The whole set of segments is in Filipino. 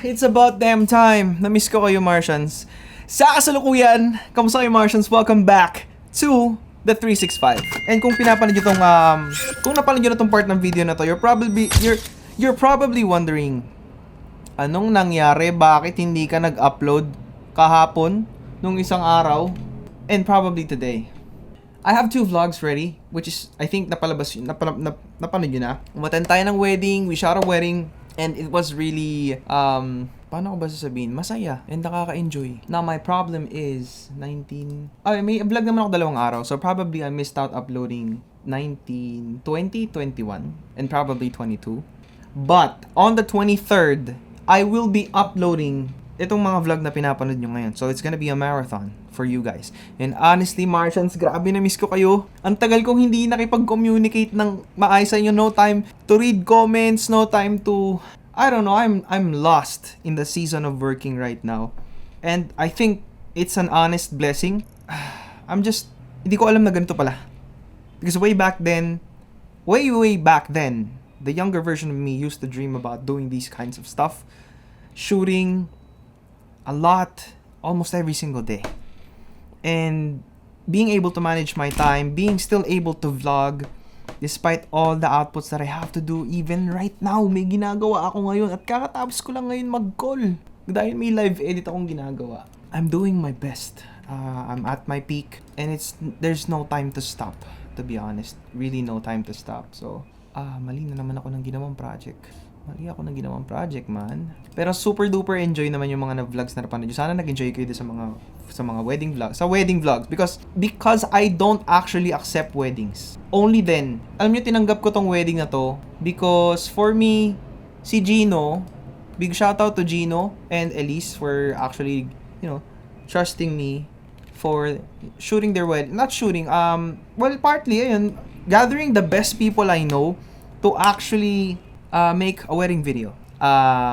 It's about damn time. Na-miss ko kayo, Martians. Sa kasalukuyan, kamusta kayo, Martians? Welcome back to the 365. And kung pinapanood nyo tong, kung napanood nyo na tong part ng video na to, you're probably wondering, anong nangyari? Bakit hindi ka nag-upload kahapon, nung isang araw, and probably today? I have 2 vlogs ready, which is, I think, napanood nyo na. Umattend tayo ng wedding, we shot a wedding, and it was really, paano ko ba sasabihin? Masaya and nakaka-enjoy. Now, my problem is, may vlog naman ako 2 araw, so probably I missed out uploading 19, 20, 21, and probably 22. But, on the 23rd, I will be uploading itong mga vlog na pinapanood nyo ngayon. So, it's gonna be a marathon for you guys. And honestly, Martians, grabe na miss ko kayo. Ang tagal kong hindi nakipag-communicate ng maayos sa inyo. No time to read comments, no time to... I don't know, I'm lost in the season of working right now. And I think it's an honest blessing. Hindi ko alam na ganito pala. Because way back then, the younger version of me used to dream about doing these kinds of stuff. Shooting a lot, almost every single day. And being able to manage my time, being still able to vlog, despite all the outputs that I have to do, even right now, may ginagawa ako ngayon at kakatapos ko lang ngayon mag-call. Dahil may live edit akong ginagawa. I'm doing my best. I'm at my peak and there's no time to stop, to be honest. Really no time to stop. So, mali na naman ako ng ginawang project. Man. Pero super duper enjoy naman yung mga vlogs na napanood nyo. Sana nag-enjoy kayo sa mga wedding vlogs. Sa wedding vlogs. Because I don't actually accept weddings. Only then. Alam nyo, tinanggap ko tong wedding na to. Because for me, si Gino, big shoutout to Gino and Elise for actually, trusting me for shooting their wedding. Not shooting, partly, gathering the best people I know to actually make a wedding video.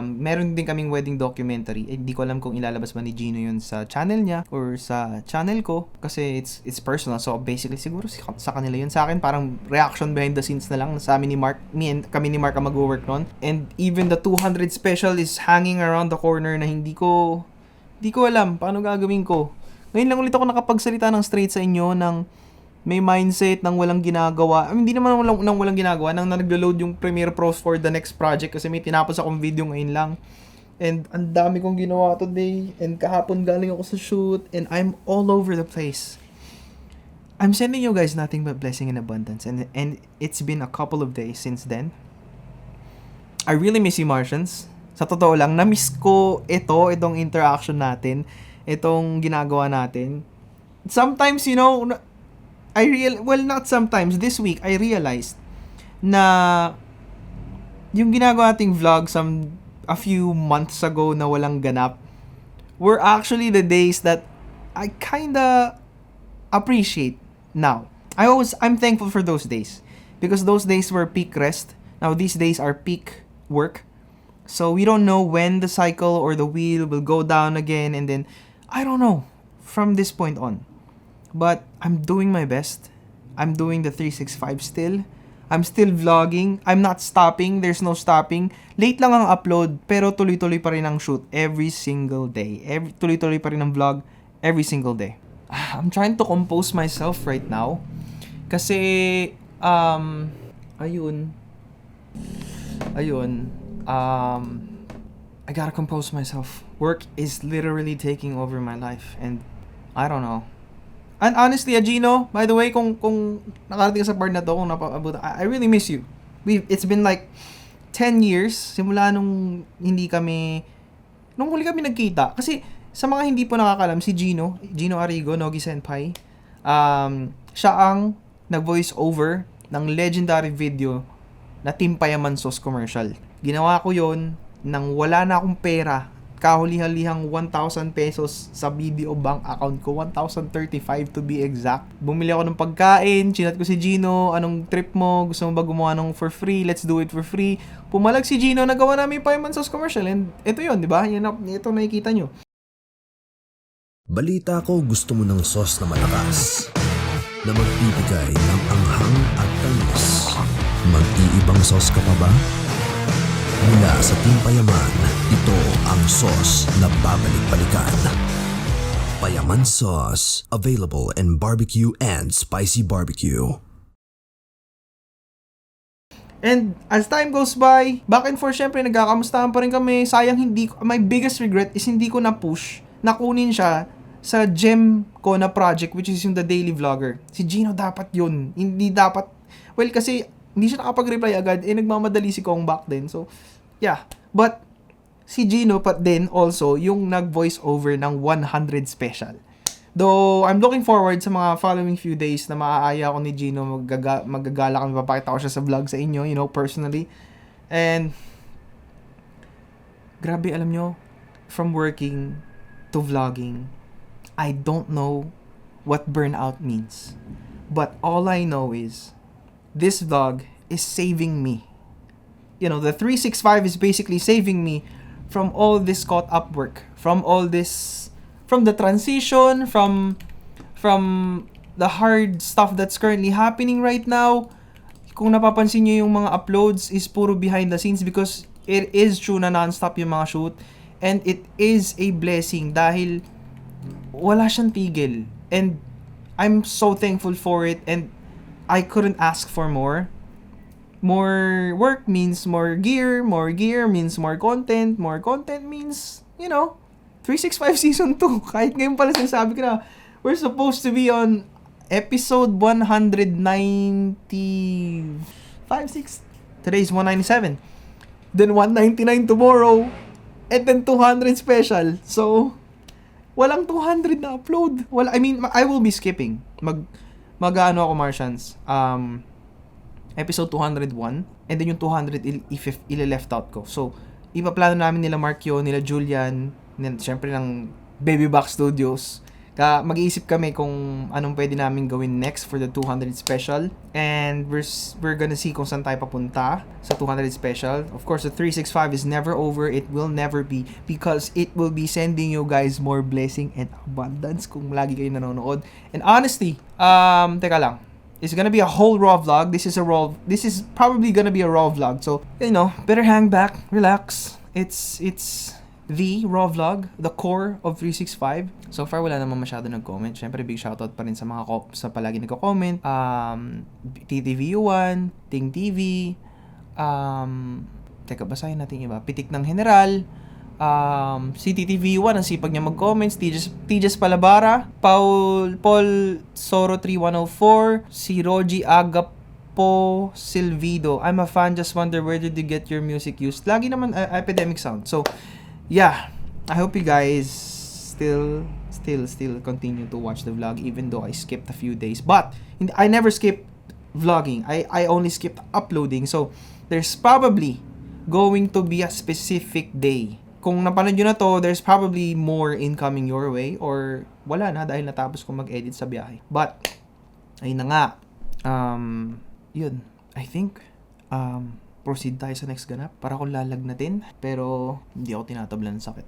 Meron din kaming wedding documentary. Hindi ko alam kung ilalabas ba ni Gino yun sa channel niya or sa channel ko kasi it's personal. So basically siguro sa kanila yun. Sa akin parang reaction behind the scenes na lang sa amin ni Mark. Kami ni Mark ang mag-work nun. And even the 200 special is hanging around the corner na hindi ko alam paano gagawin ko. Ngayon lang ulit ako nakapagsalita ng straight sa inyo ng may mindset ng walang ginagawa. Hindi naman walang ginagawa. Nang naglo-load yung Premiere Pro for the next project kasi may tinapos akong video ngayon lang. And ang dami kong ginawa today. And kahapon galing ako sa shoot. And I'm all over the place. I'm sending you guys nothing but blessing and abundance. And it's been a couple of days since then. I really miss you, Martians. Sa totoo lang, na-miss ko itong interaction natin. Itong ginagawa natin. Sometimes, not sometimes, this week, I realized na yung ginagawa nating vlog a few months ago na walang ganap were actually the days that I kinda appreciate now. I'm thankful for those days because those days were peak rest. Now these days are peak work. So we don't know when the cycle or the wheel will go down again, and then I don't know from this point on. But I'm doing my best. I'm doing the 365 still. I'm still vlogging. I'm not stopping. There's no stopping. Late lang ang upload, pero tuloy-tuloy pa rin ang shoot every single day. Tuloy-tuloy pa rin ang vlog every single day. I'm trying to compose myself right now. Kasi, ayun. I gotta compose myself. Work is literally taking over my life. And, I don't know. And honestly, Gino, by the way, kung nakarating sa part na to, kung napabot, I really miss you. It's been like 10 years simula nung huli kami nagkita. Kasi sa mga hindi po nakakalam, si Gino Arrigo, Nogi Senpai, siya ang nag-voice over ng legendary video na Team Payaman Sauce commercial. Ginawa ko yon nang wala na akong pera. Kahuli-halihang 1,000 pesos sa video bank account ko. 1,035 to be exact. Bumili ako ng pagkain, chinat ko si Gino, anong trip mo? Gusto mo ba gumawa ng for free? Let's do it for free. Pumalag si Gino, nagawa namin yung Payaman Sauce commercial. And ito yun, di ba? Ito nakikita nyo. Balita ko gusto mo ng sauce na malakas, na magbibigay ng anghang at tamis. Mag-iibang sauce ka pa ba? Mula sa Team Payaman, ito ang sauce na babalik-balikan. Payaman Sauce, available in barbecue and spicy barbecue. And as time goes by, back and forth, syempre nagkakamustahan pa rin kami. Sayang my biggest regret is hindi ko na-push, nakunin siya sa gem ko na project, which is yung The Daily Vlogger. Si Gino dapat yun. Hindi dapat, well, kasi hindi siya nakapag-reply agad, nagmamadali si Kong back then. So, yeah. But, si Gino pa din also yung nag-voice over ng 100 special. Though, I'm looking forward sa mga following few days na maaaya ako ni Gino, magagala kami, papakita ko siya sa vlog sa inyo, personally. And, grabe, alam nyo, from working to vlogging, I don't know what burnout means. But all I know is, this vlog is saving me. The 365 is basically saving me from all this caught up work, from the transition, from the hard stuff that's currently happening right now. Kung napapansin nyo yung mga uploads is puro behind the scenes because it is true na non-stop yung mga shoot. And it is a blessing dahil wala siyang tigil. And I'm so thankful for it and I couldn't ask for more. More work means more gear means more content means, 365 Season 2. Kahit ngayon pala sinasabi ko na, we're supposed to be on episode 195, 6. Today's 197. Then 199 tomorrow. And then 200 special. So, walang 200 na upload. I will be skipping. Mag-ano ako, Martians. Episode 201. And then yung 200 ile-left out ko. So, ipaplano namin nila Markyo, nila Julian, siyempre ng Baby Box Studios. Mag-iisip kami kung anong pwede namin gawin next for the 200 special. And we're gonna see kung saan tayo papunta sa 200 special. Of course, the 365 is never over. It will never be because it will be sending you guys more blessing and abundance kung lagi kayo nanonood. And honestly, teka lang. It's gonna be a whole raw vlog. This is probably gonna be a raw vlog. So, better hang back, relax. It's the raw vlog, the core of 365. So far, wala naman masyado nag-comment. Siyempre, big shoutout pa rin sa mga sa palagi nagko-comment. TTVU1, Ting TV, teka, basahin natin iba. Pitik ng General, si TTV1, ang sipag niya mag-comments, Tejas Palabara, Paul Soro 3104, si Roji Agapo Silvido. I'm a fan, just wonder where did you get your music used? Lagi naman Epidemic Sound. So, yeah, I hope you guys still continue to watch the vlog even though I skipped a few days. But I never skipped vlogging. I only skipped uploading. So there's probably going to be a specific day. Kung napanood nyo na to, there's probably more incoming your way or wala na dahil natapos ko mag-edit sa biyahe. But ayun na nga. Yun. I think proceed tayo sa next ganap. Para akong lalagnatin, pero hindi ako tinatablan ng sakit.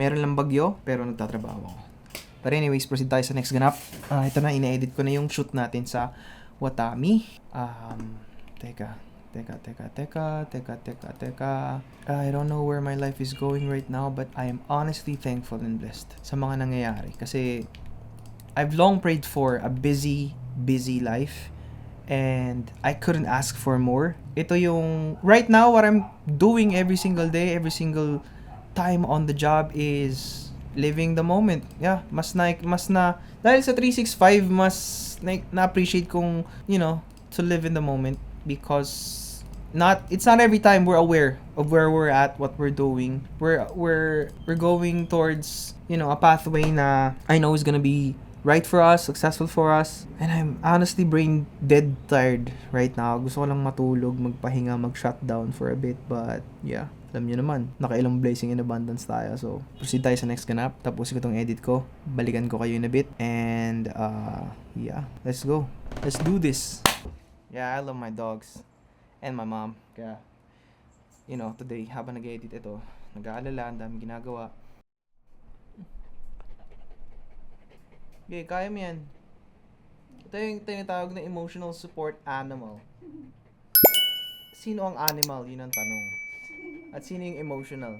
Meron lang bagyo, pero nagtatrabaho ako. But anyways, proceed tayo sa next ganap. Ito na, ina-edit ko na yung shoot natin sa Watami. Teka. I don't know where my life is going right now, but I am honestly thankful and blessed sa mga nangyayari. Kasi I've long prayed for a busy life. And I couldn't ask for more. Ito yung, right now, what I'm doing every single day, every single time on the job is living the moment. Yeah, mas na, dahil sa 365, mas na-appreciate kong, to live in the moment. Because it's not every time we're aware of where we're at, what we're doing. We're going towards, a pathway na I know is gonna be right for us, successful for us. And I'm honestly brain dead tired right now. Gusto ko lang matulog, magpahinga, mag-shutdown for a bit. But yeah, alam nyo naman, nakailang blessing in abundance tayo. So, proceed tayo sa next ganap. Tapusin ko tong edit ko. Balikan ko kayo in a bit. And yeah, let's go. Let's do this. Yeah, I love my dogs. And my mom. Kaya, today, habang nag-edit ito, nag-aalala, ang daming ginagawa. Okay, kaya mo yan. Ito yung tinatawag na emotional support animal. Sino ang animal? Yun ang tanong. At sino yung emotional?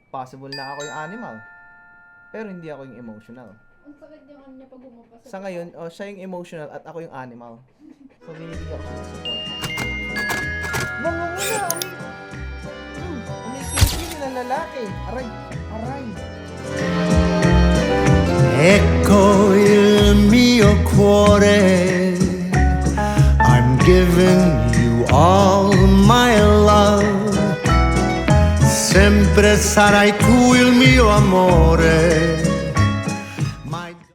Possible na ako yung animal. Pero hindi ako yung emotional. Ang sakit yung ano niya pag bumaba Sa ngayon, siya yung emotional at ako yung animal. So, binibigyan ko ng support. Mga muna! Umikilig na lalaki. Aray! Aray! Ecco il mio cuore, I'm giving you all my love. Sempre sarai tu il mio amore.